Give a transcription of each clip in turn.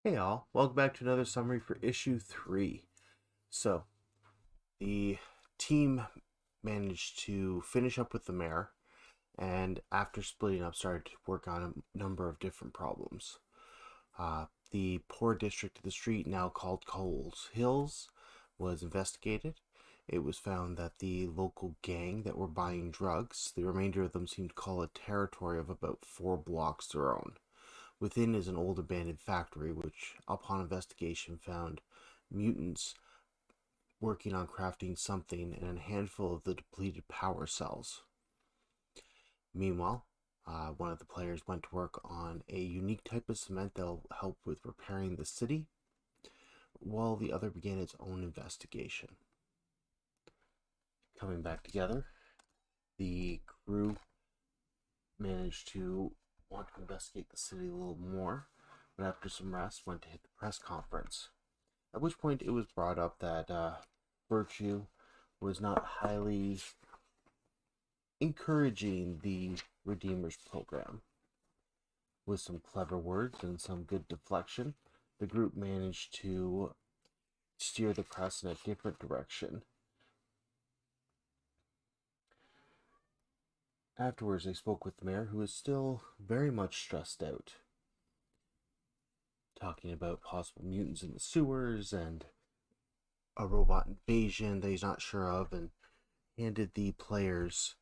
Hey all, welcome back to another summary for issue 3. So, the team managed to finish up with the mayor, and after splitting up, started to work on a number of different problems. The poor district of the street, now called Coles Hills, was investigated. It was found that the local gang that were buying drugs, the remainder of them seemed to call a territory of about 4 blocks their own. Within is an old abandoned factory, which, upon investigation, found mutants working on crafting something and a handful of the depleted power cells. Meanwhile, one of the players went to work on a unique type of cement that'll help with repairing the city, while the other began its own investigation. Coming back together, the crew managed to want to investigate the city a little more, but after some rest, went to hit the press conference. At which point it was brought up that Virtue was not highly encouraging the Redeemers program. With some clever words and some good deflection, the group managed to steer the press in a different direction. Afterwards, they spoke with the mayor, who was still very much stressed out, talking about possible mutants in the sewers and a robot invasion that he's not sure of, and handed the players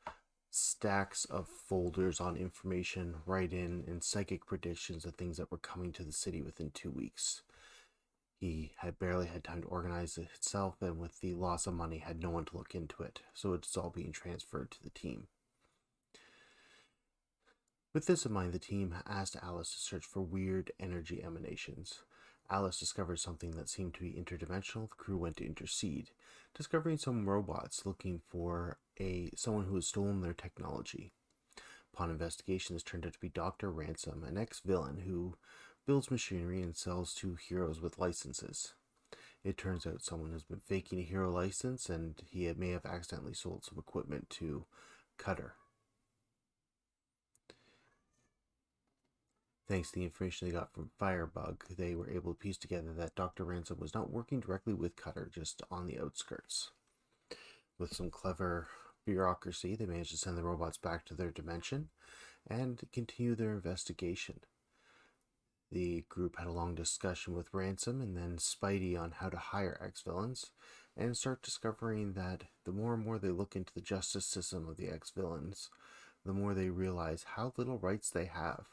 stacks of folders on information, write-in, and psychic predictions of things that were coming to the city within 2 weeks. He had barely had time to organize it itself, and with the loss of money, had no one to look into it, so it's all being transferred to the team. With this in mind, the team asked Alice to search for weird energy emanations. Alice discovered something that seemed to be interdimensional. The crew went to intercede, discovering some robots looking for someone who has stolen their technology. Upon investigation, this turned out to be Dr. Ransom, an ex-villain who builds machinery and sells to heroes with licenses. It turns out someone has been faking a hero license, and he may have accidentally sold some equipment to Cutter. Thanks to the information they got from Firebug, they were able to piece together that Dr. Ransom was not working directly with Cutter, just on the outskirts. With some clever bureaucracy, they managed to send the robots back to their dimension and continue their investigation. The group had a long discussion with Ransom and then Spidey on how to hire ex-villains, and start discovering that the more and more they look into the justice system of the ex-villains, the more they realize how little rights they have.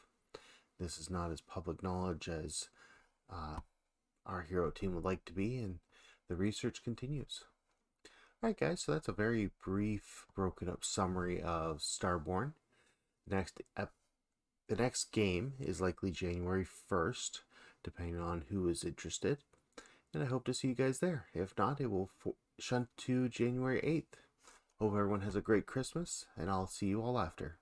This is not as public knowledge as our hero team would like to be, and the research continues. Alright guys, so that's a very brief, broken up summary of Starborn. The next game is likely January 1st, depending on who is interested, and I hope to see you guys there. If not, it will shunt to January 8th. Hope everyone has a great Christmas, and I'll see you all after.